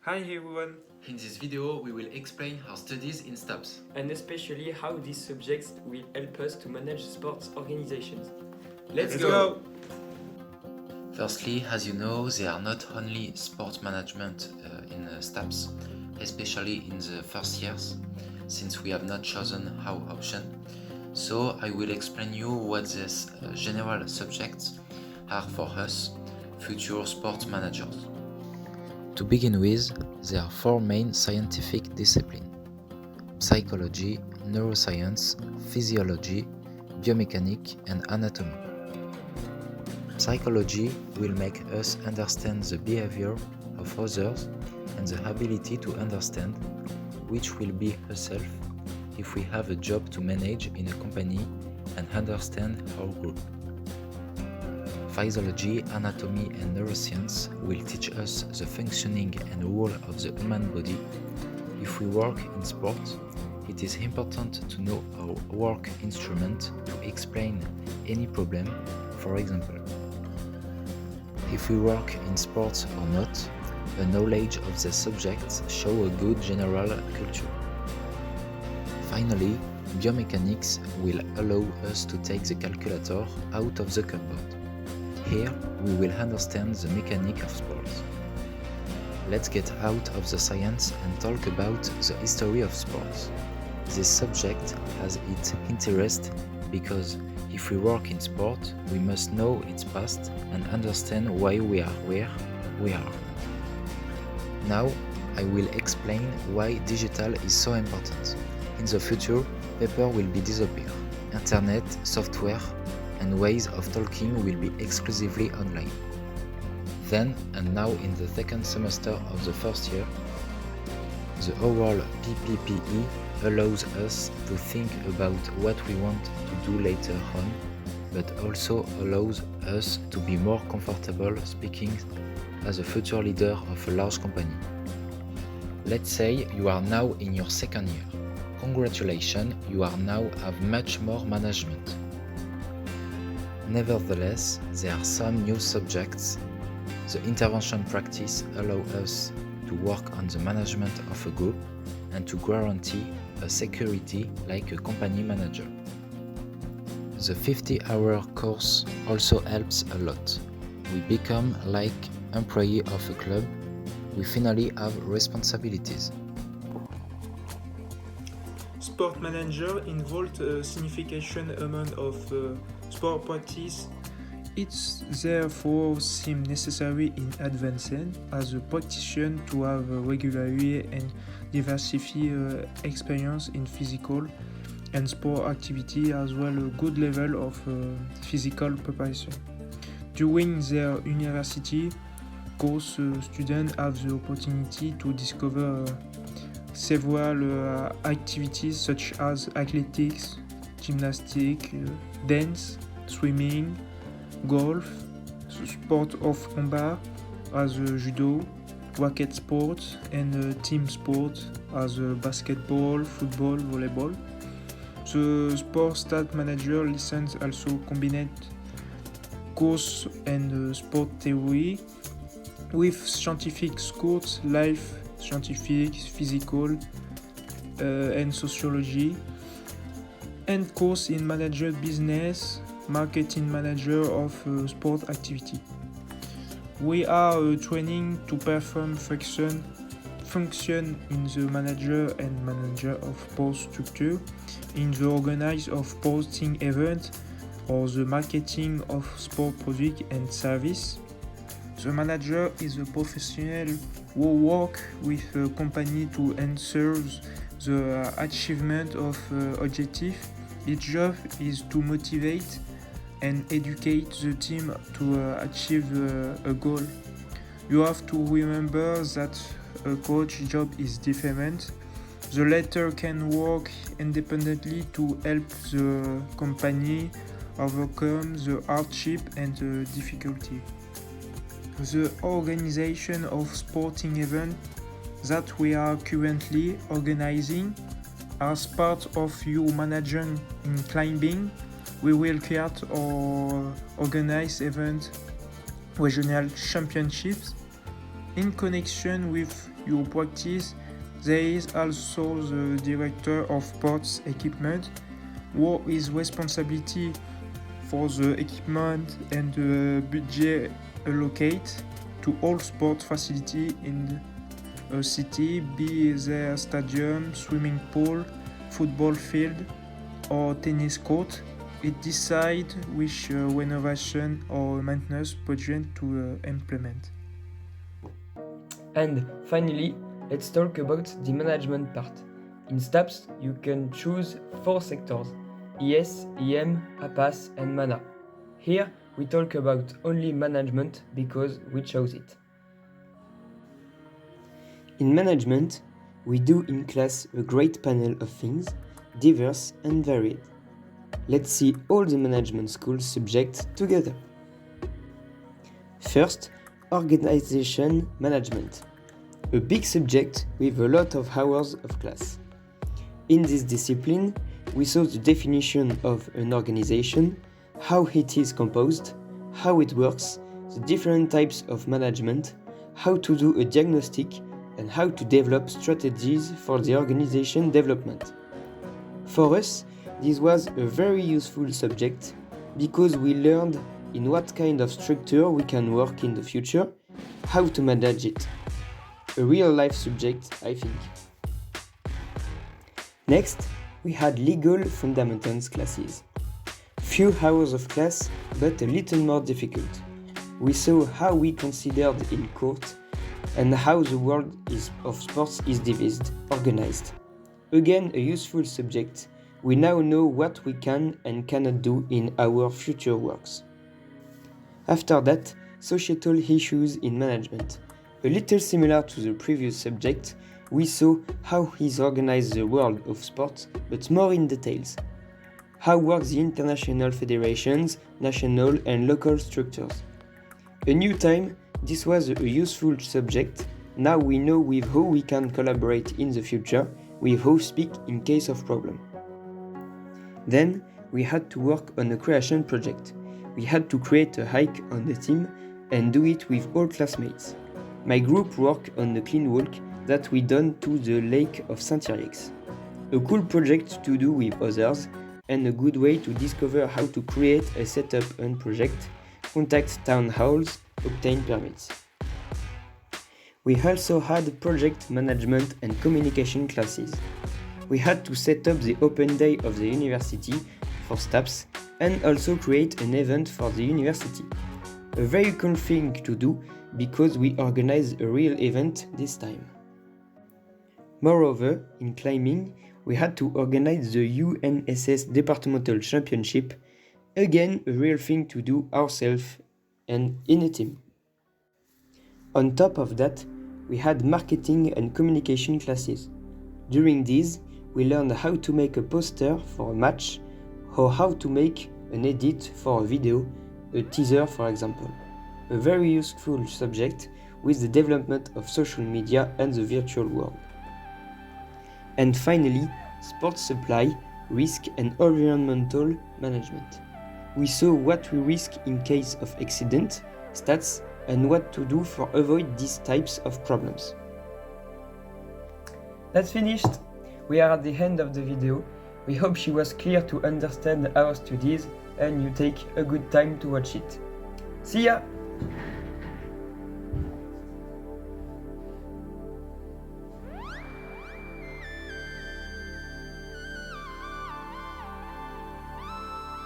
Hi everyone, In this video, we will explain our studies in STAPS. and especially how these subjects will help us to manage sports organizations. Let's let's go! go! Firstly, as you know, there are not only sport management in STAPS, especially in the first years, since we have not chosen our option. So I will explain you what these general subjects are for us, future sport managers. To begin with, there are four main scientific disciplines: psychology, neuroscience, physiology, biomechanics, and anatomy. Psychology will make us understand the behavior of others and the ability to understand, which will be ourselves if we have a job to manage in a company and understand our group. Physiology, anatomy, and neuroscience will teach us the functioning and role of the human body. If we work in sport, it is important to know our work instrument to explain any problem, for example. If we work in sports or not, a knowledge of the subjects show a good general culture. Finally, biomechanics will allow us to take the calculator out of the cupboard. Here, we will understand the mechanic of sports. Let's get out of the science and talk about the history of sports. This subject has its interest because if we work in sport, we must know its past and understand why we are where we are. Now, I will explain why digital is so important. In the future, paper will be disappear. Internet, software, and ways of talking will be exclusively online. Then, and now in the second semester of the first year, the overall PPPE allows us to think about what we want to do later on, but also allows us to be more comfortable speaking as a future leader of a large company. Let's say you are now in your second year. Congratulations, you are now have much more management. Nevertheless, there are some new subjects. The intervention practice allows us to work on the management of a group and to guarantee a security like a company manager. The 50-hour course also helps a lot. We become like employee of a club. We finally have responsibilities. Sport manager involved a significant amount of sport practice. It therefore seems necessary in advancing as a practitioner to have a regularly and diversified experience in physical and sport activity, as well a good level of physical preparation. During their university course, students have the opportunity to discover several activities such as athletics, gymnastics, dance, swimming, golf, sport of combat as judo, racket sport, and team sport as basketball, football, volleyball. The sport stat manager lessons also combine course and sport theory with scientific course, life scientific, physical, and sociology, and course in manager business, marketing manager of sport activity. We are training to perform function in the manager and manager of post structure, in the organize of posting event, or the marketing of sport product and service. The manager is a professional who work with a company to ensure the achievement of objective. Its job is to motivate and educate the team to achieve a goal. You have to remember that a coach job is different. The latter can work independently to help the company overcome the hardship and the difficulty. The organization of sporting events that we are currently organizing as part of your management in climbing, we will create or organize events, regional championships, In connection with your practice, there is also the director of sports equipment, who is responsibility for the equipment and the budget allocated to all sport facilities in a city, be there stadium, swimming pool, football field, or tennis court. It decides which renovation or maintenance project to implement. And finally, let's talk about the management part. In STAPS, you can choose 4 sectors: ES, EM, APAS, and MANA. Here, we talk about only management because we chose it. In management, we do in class a great panel of things, diverse and varied. Let's see all the management school subjects together. First, organization management, a big subject with a lot of hours of class. In this discipline, we saw the definition of an organization, how it is composed, how it works, the different types of management, how to do a diagnostic, and how to develop strategies for the organization development. For us, this was a very useful subject because we learned in what kind of structure we can work in the future, how to manage it. A real-life subject, I think. Next, we had legal fundamentals classes. Few hours of class, but a little more difficult. We saw how we considered in court and how the world of sports is divided, organized. Again, a useful subject. We now know what we can and cannot do in our future works. After that, societal issues in management. A little similar to the previous subject, we saw how is organized the world of sports, but more in details. How work the international federations, national and local structures. A new time, this was a useful subject. Now we know with who we can collaborate in the future, with who speak in case of problem. Then, we had to work on a creation project. We had to create a hike on the team and do it with all classmates. My group worked on the clean walk that we done to the lake of Saint-Yrieix. A cool project to do with others and a good way to discover how to create a setup and project, contact town halls, obtain permits. We also had project management and communication classes. We had to set up the open day of the university for STAPS and also create an event for the university. A very cool thing to do because we organized a real event this time. Moreover, in climbing, we had to organize the UNSS Departmental Championship, again a real thing to do ourselves and in a team. On top of that, we had marketing and communication classes. During these, we learned how to make a poster for a match or how to make an edit for a video, a teaser for example. A very useful subject with the development of social media and the virtual world. And finally, sports supply, risk and environmental management. We saw what we risk in case of accident, stats, and what to do for avoid these types of problems. That's finished! We are at the end of the video. We hope she was clear to understand our studies and you take a good time to watch it. See ya!